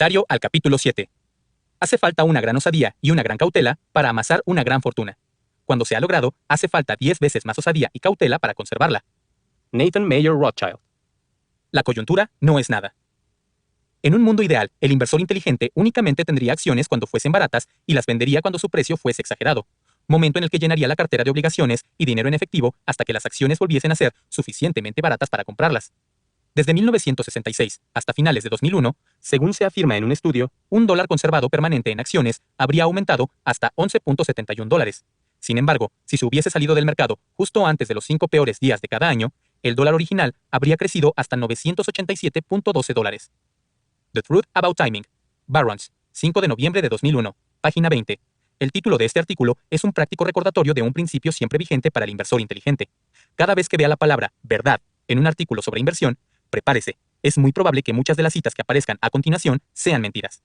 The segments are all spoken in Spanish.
Comentario al capítulo 7. Hace falta una gran osadía y una gran cautela para amasar una gran fortuna. Cuando se ha logrado, hace falta 10 veces más osadía y cautela para conservarla. Nathan Mayer Rothschild. La coyuntura no es nada. En un mundo ideal, el inversor inteligente únicamente tendría acciones cuando fuesen baratas y las vendería cuando su precio fuese exagerado, momento en el que llenaría la cartera de obligaciones y dinero en efectivo hasta que las acciones volviesen a ser suficientemente baratas para comprarlas. Desde 1966 hasta finales de 2001, según se afirma en un estudio, $1 conservado permanente en acciones habría aumentado hasta $11.71. Sin embargo, si se hubiese salido del mercado justo antes de los 5 peores días de cada año, el dólar original habría crecido hasta $987.12. The Truth About Timing. Barron's, 5 de noviembre de 2001, página 20. El título de este artículo es un práctico recordatorio de un principio siempre vigente para el inversor inteligente. Cada vez que vea la palabra verdad en un artículo sobre inversión, prepárese. Es muy probable que muchas de las citas que aparezcan a continuación sean mentiras.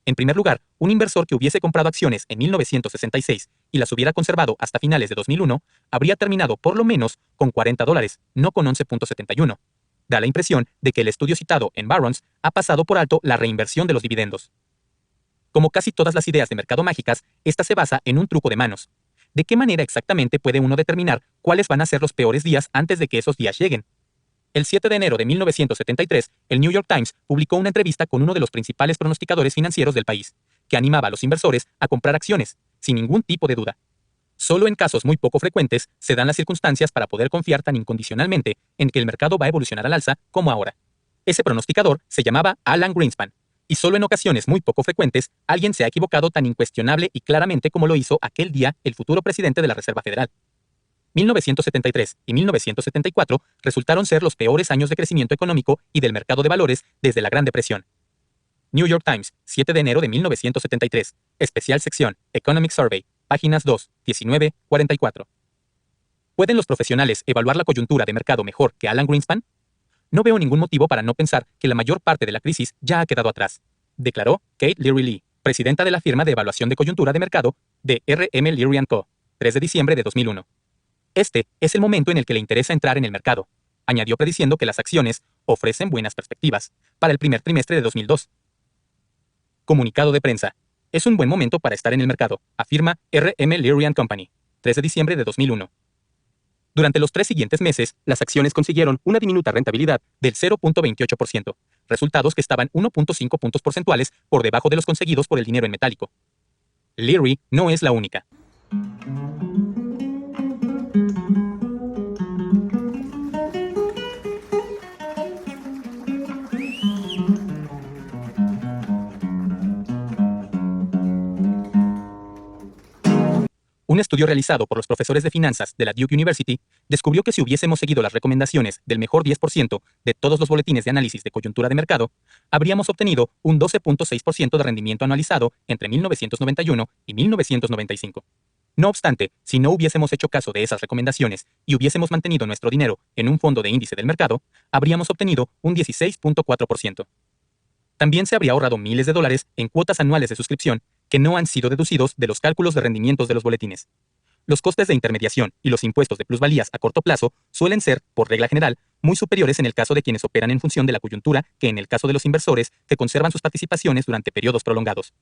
En primer lugar, un inversor que hubiese comprado acciones en 1966 y las hubiera conservado hasta finales de 2001, habría terminado por lo menos con $40, no con 11.71. Da la impresión de que el estudio citado en Barron's ha pasado por alto la reinversión de los dividendos. Como casi todas las ideas de mercado mágicas, esta se basa en un truco de manos. ¿De qué manera exactamente puede uno determinar cuáles van a ser los peores días antes de que esos días lleguen? El 7 de enero de 1973, el New York Times publicó una entrevista con uno de los principales pronosticadores financieros del país, que animaba a los inversores a comprar acciones, sin ningún tipo de duda. Solo en casos muy poco frecuentes se dan las circunstancias para poder confiar tan incondicionalmente en que el mercado va a evolucionar al alza como ahora. Ese pronosticador se llamaba Alan Greenspan, y solo en ocasiones muy poco frecuentes alguien se ha equivocado tan incuestionable y claramente como lo hizo aquel día el futuro presidente de la Reserva Federal. 1973 y 1974 resultaron ser los peores años de crecimiento económico y del mercado de valores desde la Gran Depresión. New York Times, 7 de enero de 1973. Especial sección, Economic Survey, páginas 2, 19, 44. ¿Pueden los profesionales evaluar la coyuntura de mercado mejor que Alan Greenspan? No veo ningún motivo para no pensar que la mayor parte de la crisis ya ha quedado atrás, declaró Kate Leary Lee, presidenta de la firma de evaluación de coyuntura de mercado de R.M. Leary & Co., 3 de diciembre de 2001. Este es el momento en el que le interesa entrar en el mercado, añadió prediciendo que las acciones ofrecen buenas perspectivas para el primer trimestre de 2002. Comunicado de prensa. Es un buen momento para estar en el mercado, afirma R.M. Leary & Company, 3 de diciembre de 2001. Durante los 3 siguientes meses, las acciones consiguieron una diminuta rentabilidad del 0.28%, resultados que estaban 1.5 puntos porcentuales por debajo de los conseguidos por el dinero en metálico. Leary no es la única. Un estudio realizado por los profesores de finanzas de la Duke University descubrió que si hubiésemos seguido las recomendaciones del mejor 10% de todos los boletines de análisis de coyuntura de mercado, habríamos obtenido un 12.6% de rendimiento anualizado entre 1991 y 1995. No obstante, si no hubiésemos hecho caso de esas recomendaciones y hubiésemos mantenido nuestro dinero en un fondo de índice del mercado, habríamos obtenido un 16.4%. También se habría ahorrado miles de dólares en cuotas anuales de suscripción que no han sido deducidos de los cálculos de rendimientos de los boletines. Los costes de intermediación y los impuestos de plusvalías a corto plazo suelen ser, por regla general, muy superiores en el caso de quienes operan en función de la coyuntura que en el caso de los inversores que conservan sus participaciones durante periodos prolongados.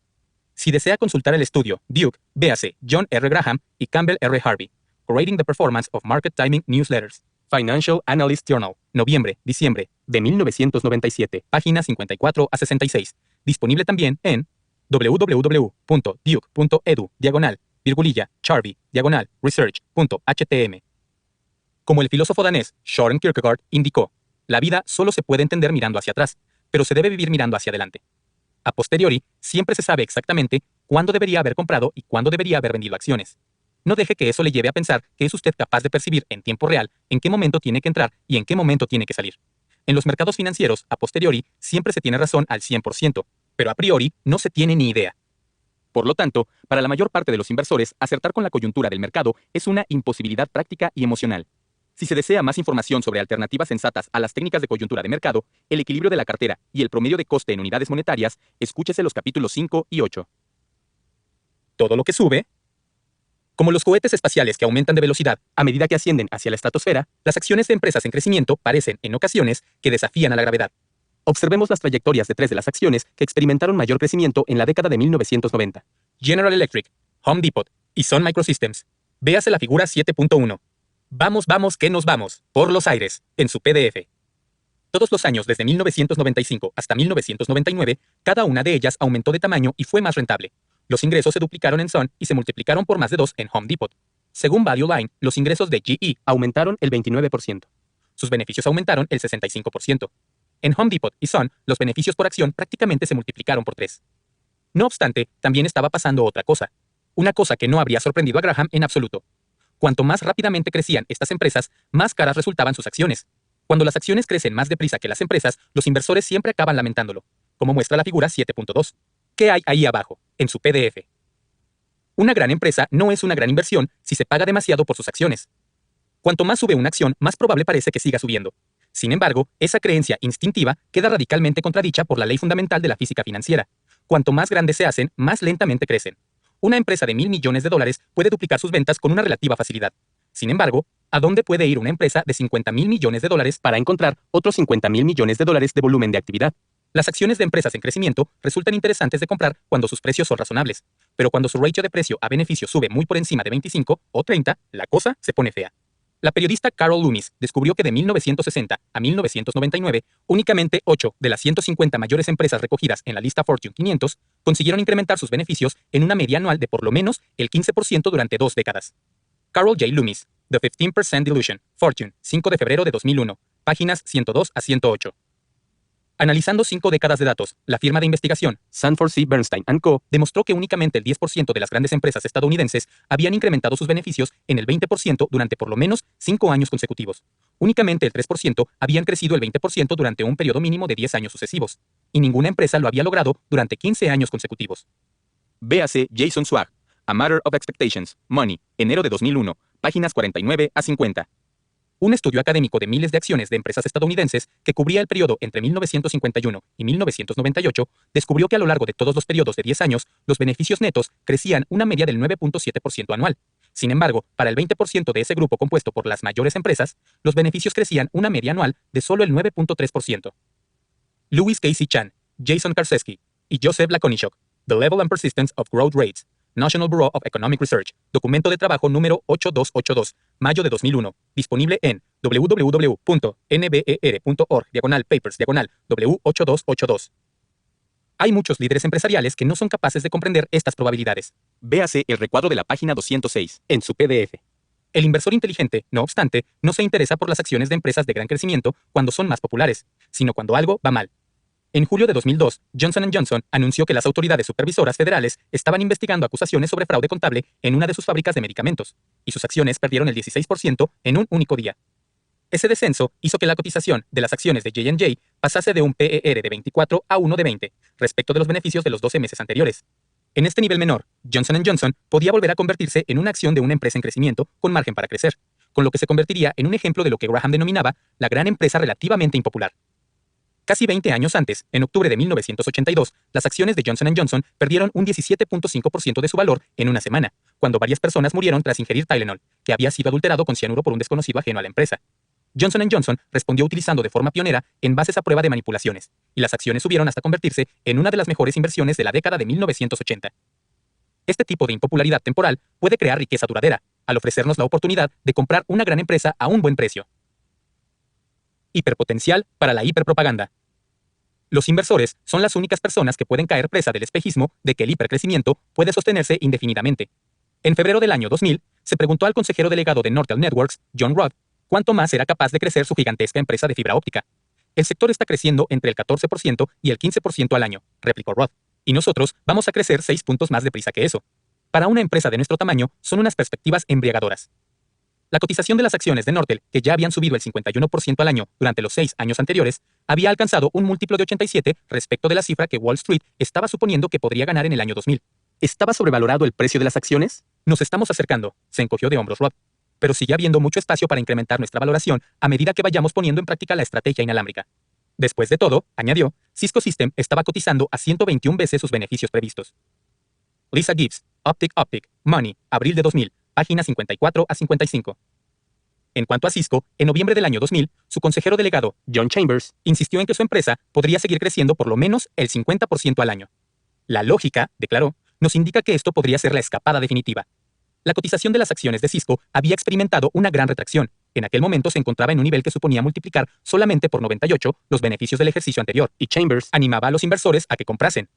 Si desea consultar el estudio Duke, véase John R. Graham y Campbell R. Harvey, Rating the Performance of Market Timing Newsletters, Financial Analyst Journal, noviembre-diciembre de 1997, páginas 54 a 66, disponible también en www.duke.edu/Charby/research.htm. Como el filósofo danés Søren Kierkegaard indicó, la vida solo se puede entender mirando hacia atrás, pero se debe vivir mirando hacia adelante. A posteriori, siempre se sabe exactamente cuándo debería haber comprado y cuándo debería haber vendido acciones. No deje que eso le lleve a pensar que es usted capaz de percibir en tiempo real en qué momento tiene que entrar y en qué momento tiene que salir. En los mercados financieros, a posteriori, siempre se tiene razón al 100%, pero a priori no se tiene ni idea. Por lo tanto, para la mayor parte de los inversores, acertar con la coyuntura del mercado es una imposibilidad práctica y emocional. Si se desea más información sobre alternativas sensatas a las técnicas de coyuntura de mercado, el equilibrio de la cartera y el promedio de coste en unidades monetarias, escúchese los capítulos 5 y 8. Todo lo que sube. Como los cohetes espaciales que aumentan de velocidad a medida que ascienden hacia la estratosfera, las acciones de empresas en crecimiento parecen, en ocasiones, que desafían a la gravedad. Observemos las trayectorias de 3 de las acciones que experimentaron mayor crecimiento en la década de 1990. General Electric, Home Depot y Sun Microsystems. Véase la figura 7.1. Vamos, vamos, que nos vamos, por los aires, en su PDF. Todos los años desde 1995 hasta 1999, cada una de ellas aumentó de tamaño y fue más rentable. Los ingresos se duplicaron en Sun y se multiplicaron por más de 2 en Home Depot. Según Value Line, los ingresos de GE aumentaron el 29%. Sus beneficios aumentaron el 65%. En Home Depot y Sun, los beneficios por acción prácticamente se multiplicaron por 3. No obstante, también estaba pasando otra cosa. Una cosa que no habría sorprendido a Graham en absoluto. Cuanto más rápidamente crecían estas empresas, más caras resultaban sus acciones. Cuando las acciones crecen más deprisa que las empresas, los inversores siempre acaban lamentándolo, como muestra la figura 7.2. ¿Qué hay ahí abajo, en su PDF? Una gran empresa no es una gran inversión si se paga demasiado por sus acciones. Cuanto más sube una acción, más probable parece que siga subiendo. Sin embargo, esa creencia instintiva queda radicalmente contradicha por la ley fundamental de la física financiera. Cuanto más grandes se hacen, más lentamente crecen. Una empresa de $1.000 millones puede duplicar sus ventas con una relativa facilidad. Sin embargo, ¿a dónde puede ir una empresa de $50.000 millones para encontrar otros $50.000 millones de volumen de actividad? Las acciones de empresas en crecimiento resultan interesantes de comprar cuando sus precios son razonables, pero cuando su ratio de precio a beneficio sube muy por encima de 25 o 30, la cosa se pone fea. La periodista Carol Loomis descubrió que de 1960 a 1999, únicamente 8 de las 150 mayores empresas recogidas en la lista Fortune 500 consiguieron incrementar sus beneficios en una media anual de por lo menos el 15% durante 2 décadas. Carol J. Loomis, The 15% Delusion, Fortune, 5 de febrero de 2001, páginas 102 a 108. Analizando 5 décadas de datos, la firma de investigación Sanford C. Bernstein & Co. demostró que únicamente el 10% de las grandes empresas estadounidenses habían incrementado sus beneficios en el 20% durante por lo menos 5 años consecutivos. Únicamente el 3% habían crecido el 20% durante un periodo mínimo de 10 años sucesivos, y ninguna empresa lo había logrado durante 15 años consecutivos. Véase Jason Swag, A Matter of Expectations, Money, enero de 2001, páginas 49 a 50. Un estudio académico de miles de acciones de empresas estadounidenses que cubría el periodo entre 1951 y 1998 descubrió que a lo largo de todos los periodos de 10 años, los beneficios netos crecían una media del 9.7% anual. Sin embargo, para el 20% de ese grupo compuesto por las mayores empresas, los beneficios crecían una media anual de solo el 9.3%. Louis Casey Chan, Jason Karseski y Joseph Lakonishok, The Level and Persistence of Growth Rates, National Bureau of Economic Research, documento de trabajo número 8282, mayo de 2001, disponible en www.nber.org/papers/W8282. Hay muchos líderes empresariales que no son capaces de comprender estas probabilidades. Véase el recuadro de la página 206, en su PDF. El inversor inteligente, no obstante, no se interesa por las acciones de empresas de gran crecimiento cuando son más populares, sino cuando algo va mal. En julio de 2002, Johnson & Johnson anunció que las autoridades supervisoras federales estaban investigando acusaciones sobre fraude contable en una de sus fábricas de medicamentos, y sus acciones perdieron el 16% en un único día. Ese descenso hizo que la cotización de las acciones de J&J pasase de un PER de 24 a 1 de 20, respecto de los beneficios de los 12 meses anteriores. En este nivel menor, Johnson & Johnson podía volver a convertirse en una acción de una empresa en crecimiento con margen para crecer, con lo que se convertiría en un ejemplo de lo que Graham denominaba la gran empresa relativamente impopular. Casi 20 años antes, en octubre de 1982, las acciones de Johnson & Johnson perdieron un 17.5% de su valor en una semana, cuando varias personas murieron tras ingerir Tylenol, que había sido adulterado con cianuro por un desconocido ajeno a la empresa. Johnson & Johnson respondió utilizando de forma pionera envases a prueba de manipulaciones, y las acciones subieron hasta convertirse en una de las mejores inversiones de la década de 1980. Este tipo de impopularidad temporal puede crear riqueza duradera, al ofrecernos la oportunidad de comprar una gran empresa a un buen precio. Hiperpotencial para la hiperpropaganda. Los inversores son las únicas personas que pueden caer presa del espejismo de que el hipercrecimiento puede sostenerse indefinidamente. En febrero del año 2000, se preguntó al consejero delegado de Nortel Networks, John Roth, cuánto más era capaz de crecer su gigantesca empresa de fibra óptica. El sector está creciendo entre el 14% y el 15% al año, replicó Roth, y nosotros vamos a crecer 6 puntos más deprisa que eso. Para una empresa de nuestro tamaño, son unas perspectivas embriagadoras. La cotización de las acciones de Nortel, que ya habían subido el 51% al año durante los 6 años anteriores, había alcanzado un múltiplo de 87 respecto de la cifra que Wall Street estaba suponiendo que podría ganar en el año 2000. ¿Estaba sobrevalorado el precio de las acciones? Nos estamos acercando, se encogió de hombros Roth. Pero sigue habiendo mucho espacio para incrementar nuestra valoración a medida que vayamos poniendo en práctica la estrategia inalámbrica. Después de todo, añadió, Cisco System estaba cotizando a 121 veces sus beneficios previstos. Lisa Gibbs, Optic, Money, abril de 2000. Páginas 54 a 55. En cuanto a Cisco, en noviembre del año 2000, su consejero delegado, John Chambers, insistió en que su empresa podría seguir creciendo por lo menos el 50% al año. La lógica, declaró, nos indica que esto podría ser la escapada definitiva. La cotización de las acciones de Cisco había experimentado una gran retracción. En aquel momento se encontraba en un nivel que suponía multiplicar solamente por 98 los beneficios del ejercicio anterior, y Chambers animaba a los inversores a que comprasen.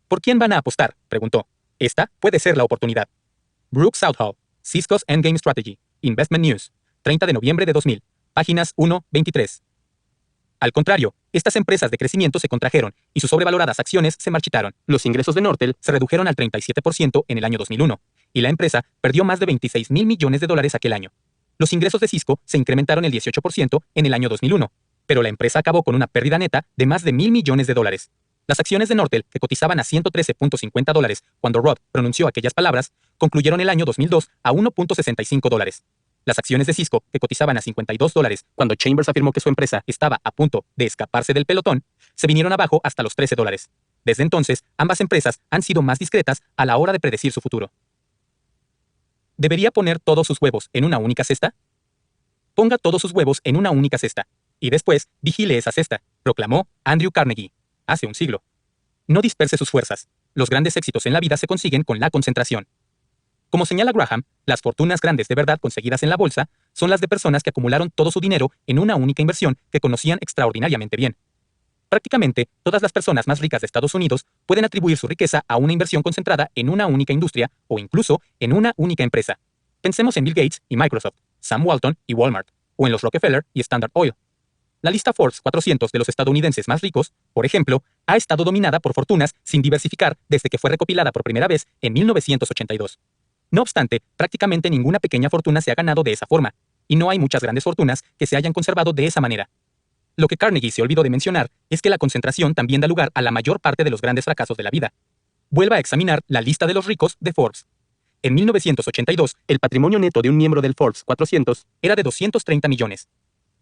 ¿Por quién van a apostar?, preguntó. Esta puede ser la oportunidad. Brooke Southall, Cisco's Endgame Strategy, Investment News, 30 de noviembre de 2000, páginas 1-23. Al contrario, estas empresas de crecimiento se contrajeron y sus sobrevaloradas acciones se marchitaron. Los ingresos de Nortel se redujeron al 37% en el año 2001, y la empresa perdió más de $26.000 millones aquel año. Los ingresos de Cisco se incrementaron el 18% en el año 2001, pero la empresa acabó con una pérdida neta de más de $1.000 millones. Las acciones de Nortel, que cotizaban a $113.50 cuando Rod pronunció aquellas palabras, concluyeron el año 2002 a $1.65. Las acciones de Cisco, que cotizaban a $52 cuando Chambers afirmó que su empresa estaba a punto de escaparse del pelotón, se vinieron abajo hasta los $13. Desde entonces, ambas empresas han sido más discretas a la hora de predecir su futuro. ¿Debería poner todos sus huevos en una única cesta? Ponga todos sus huevos en una única cesta, y después vigile esa cesta, proclamó Andrew Carnegie, hace un siglo. No disperse sus fuerzas. Los grandes éxitos en la vida se consiguen con la concentración. Como señala Graham, las fortunas grandes de verdad conseguidas en la bolsa son las de personas que acumularon todo su dinero en una única inversión que conocían extraordinariamente bien. Prácticamente todas las personas más ricas de Estados Unidos pueden atribuir su riqueza a una inversión concentrada en una única industria o incluso en una única empresa. Pensemos en Bill Gates y Microsoft, Sam Walton y Walmart, o en los Rockefeller y Standard Oil. La lista Forbes 400 de los estadounidenses más ricos, por ejemplo, ha estado dominada por fortunas sin diversificar desde que fue recopilada por primera vez en 1982. No obstante, prácticamente ninguna pequeña fortuna se ha ganado de esa forma, y no hay muchas grandes fortunas que se hayan conservado de esa manera. Lo que Carnegie se olvidó de mencionar es que la concentración también da lugar a la mayor parte de los grandes fracasos de la vida. Vuelva a examinar la lista de los ricos de Forbes. En 1982, el patrimonio neto de un miembro del Forbes 400 era de 230 millones.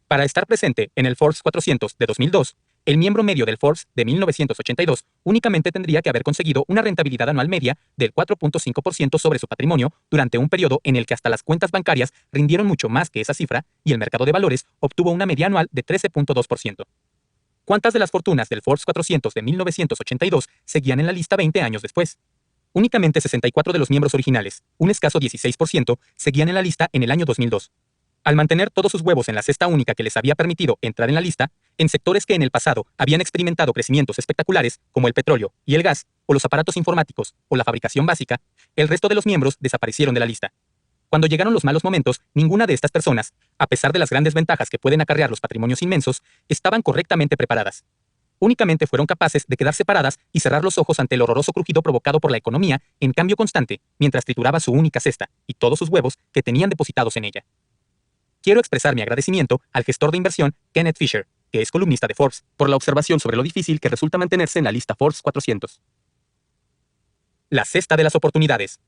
Para estar presente en el Forbes 400 de 2002, el miembro medio del Forbes de 1982 únicamente tendría que haber conseguido una rentabilidad anual media del 4.5% sobre su patrimonio durante un periodo en el que hasta las cuentas bancarias rindieron mucho más que esa cifra y el mercado de valores obtuvo una media anual de 13.2%. ¿Cuántas de las fortunas del Forbes 400 de 1982 seguían en la lista 20 años después? Únicamente 64 de los miembros originales, un escaso 16%, seguían en la lista en el año 2002. Al mantener todos sus huevos en la cesta única que les había permitido entrar en la lista, en sectores que en el pasado habían experimentado crecimientos espectaculares, como el petróleo y el gas, o los aparatos informáticos, o la fabricación básica, el resto de los miembros desaparecieron de la lista. Cuando llegaron los malos momentos, ninguna de estas personas, a pesar de las grandes ventajas que pueden acarrear los patrimonios inmensos, estaban correctamente preparadas. Únicamente fueron capaces de quedarse paradas y cerrar los ojos ante el horroroso crujido provocado por la economía en cambio constante, mientras trituraba su única cesta y todos sus huevos que tenían depositados en ella. Quiero expresar mi agradecimiento al gestor de inversión Kenneth Fisher, que es columnista de Forbes, por la observación sobre lo difícil que resulta mantenerse en la lista Forbes 400. La cesta de las oportunidades.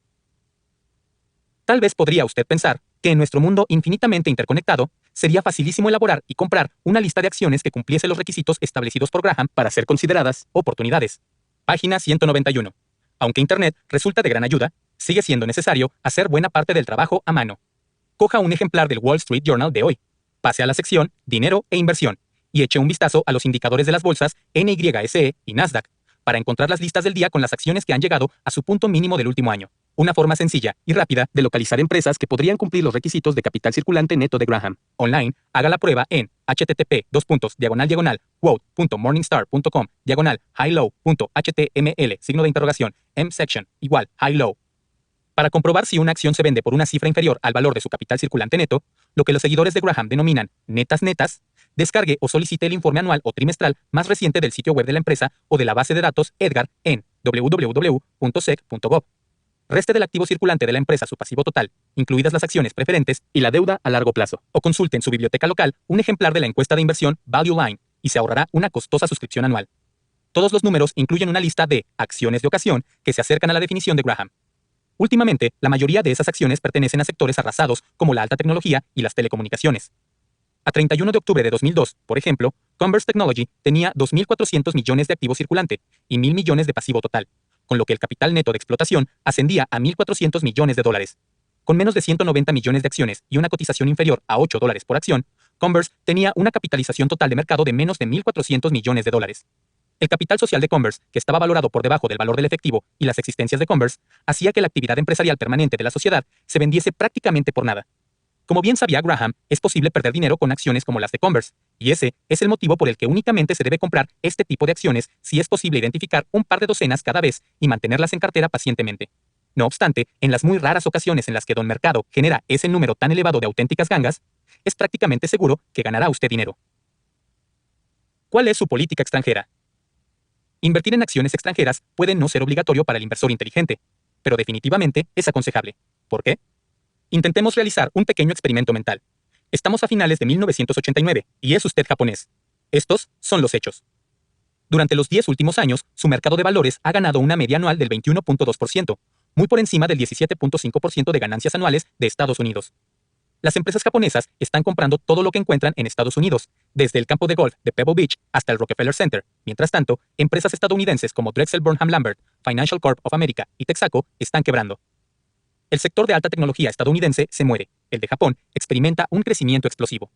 Tal vez podría usted pensar que en nuestro mundo infinitamente interconectado, sería facilísimo elaborar y comprar una lista de acciones que cumpliese los requisitos establecidos por Graham para ser consideradas oportunidades. Página 191. Aunque Internet resulta de gran ayuda, sigue siendo necesario hacer buena parte del trabajo a mano. Coja un ejemplar del Wall Street Journal de hoy, pase a la sección Dinero e Inversión y eche un vistazo a los indicadores de las bolsas NYSE y Nasdaq para encontrar las listas del día con las acciones que han llegado a su punto mínimo del último año. Una forma sencilla y rápida de localizar empresas que podrían cumplir los requisitos de capital circulante neto de Graham. Online, haga la prueba en http://quote.morningstar.com/high-low.html msection = high-low. Para comprobar si una acción se vende por una cifra inferior al valor de su capital circulante neto, lo que los seguidores de Graham denominan netas, descargue o solicite el informe anual o trimestral más reciente del sitio web de la empresa o de la base de datos Edgar en www.sec.gov. Reste del activo circulante de la empresa su pasivo total, incluidas las acciones preferentes y la deuda a largo plazo. O consulte en su biblioteca local un ejemplar de la encuesta de inversión Value Line y se ahorrará una costosa suscripción anual. Todos los números incluyen una lista de acciones de ocasión que se acercan a la definición de Graham. Últimamente, la mayoría de esas acciones pertenecen a sectores arrasados como la alta tecnología y las telecomunicaciones. A 31 de octubre de 2002, por ejemplo, Commerce Technology tenía 2.400 millones de activo circulante y 1.000 millones de pasivo total, con lo que el capital neto de explotación ascendía a $1.400 millones. Con menos de 190 millones de acciones y una cotización inferior a $8 por acción, Converse tenía una capitalización total de mercado de menos de 1.400 millones de dólares. El capital social de Converse, que estaba valorado por debajo del valor del efectivo y las existencias de Converse, hacía que la actividad empresarial permanente de la sociedad se vendiese prácticamente por nada. Como bien sabía Graham, es posible perder dinero con acciones como las de Converse, y ese es el motivo por el que únicamente se debe comprar este tipo de acciones si es posible identificar un par de docenas cada vez y mantenerlas en cartera pacientemente. No obstante, en las muy raras ocasiones en las que Don Mercado genera ese número tan elevado de auténticas gangas, es prácticamente seguro que ganará usted dinero. ¿Cuál es su política extranjera? Invertir en acciones extranjeras puede no ser obligatorio para el inversor inteligente, pero definitivamente es aconsejable. ¿Por qué? Intentemos realizar un pequeño experimento mental. Estamos a finales de 1989 y es usted japonés. Estos son los hechos. Durante los 10 últimos años, su mercado de valores ha ganado una media anual del 21.2%, muy por encima del 17.5% de ganancias anuales de Estados Unidos. Las empresas japonesas están comprando todo lo que encuentran en Estados Unidos, desde el campo de golf de Pebble Beach hasta el Rockefeller Center. Mientras tanto, empresas estadounidenses como Drexel Burnham Lambert, Financial Corp of America y Texaco están quebrando. El sector de alta tecnología estadounidense se muere. El de Japón experimenta un crecimiento explosivo.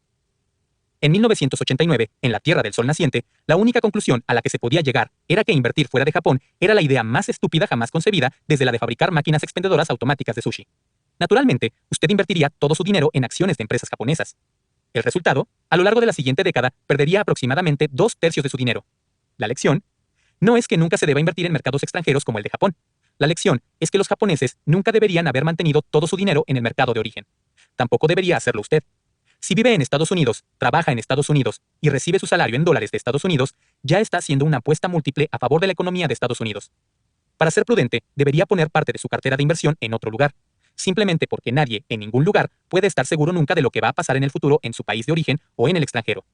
En 1989, en la Tierra del Sol naciente, la única conclusión a la que se podía llegar era que invertir fuera de Japón era la idea más estúpida jamás concebida desde la de fabricar máquinas expendedoras automáticas de sushi. Naturalmente, usted invertiría todo su dinero en acciones de empresas japonesas. El resultado, a lo largo de la siguiente década, perdería aproximadamente 2/3 de su dinero. La lección no es que nunca se deba invertir en mercados extranjeros como el de Japón. La lección es que los japoneses nunca deberían haber mantenido todo su dinero en el mercado de origen. Tampoco debería hacerlo usted. Si vive en Estados Unidos, trabaja en Estados Unidos y recibe su salario en dólares de Estados Unidos, ya está haciendo una apuesta múltiple a favor de la economía de Estados Unidos. Para ser prudente, debería poner parte de su cartera de inversión en otro lugar, simplemente porque nadie, en ningún lugar, puede estar seguro nunca de lo que va a pasar en el futuro en su país de origen o en el extranjero.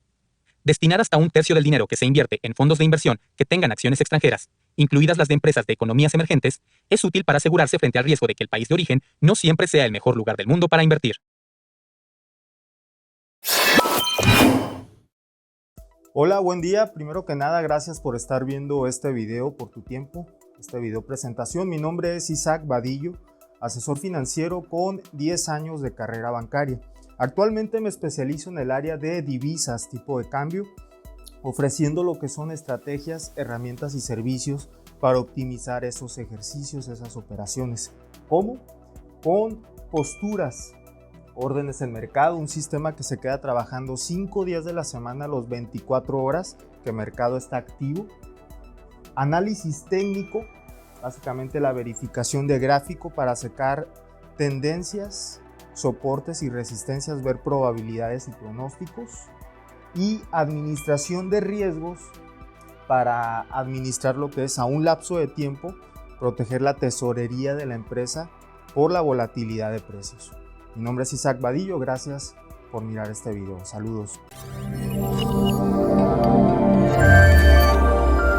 Destinar hasta 1/3 del dinero que se invierte en fondos de inversión que tengan acciones extranjeras, incluidas las de empresas de economías emergentes, es útil para asegurarse frente al riesgo de que el país de origen no siempre sea el mejor lugar del mundo para invertir. Hola, buen día. Primero que nada, gracias por estar viendo este video, por tu tiempo, esta video presentación. Mi nombre es Isaac Vadillo, asesor financiero con 10 años de carrera bancaria. Actualmente me especializo en el área de divisas, tipo de cambio, ofreciendo lo que son estrategias, herramientas y servicios para optimizar esos ejercicios, esas operaciones. ¿Cómo? Con posturas, órdenes en mercado, un sistema que se queda trabajando 5 días de la semana, los 24 horas que el mercado está activo. Análisis técnico, básicamente la verificación de gráfico para sacar tendencias, soportes y resistencias, ver probabilidades y pronósticos. Y administración de riesgos para administrar lo que es a un lapso de tiempo, proteger la tesorería de la empresa por la volatilidad de precios. Mi nombre es Isaac Vadillo, gracias por mirar este video. Saludos.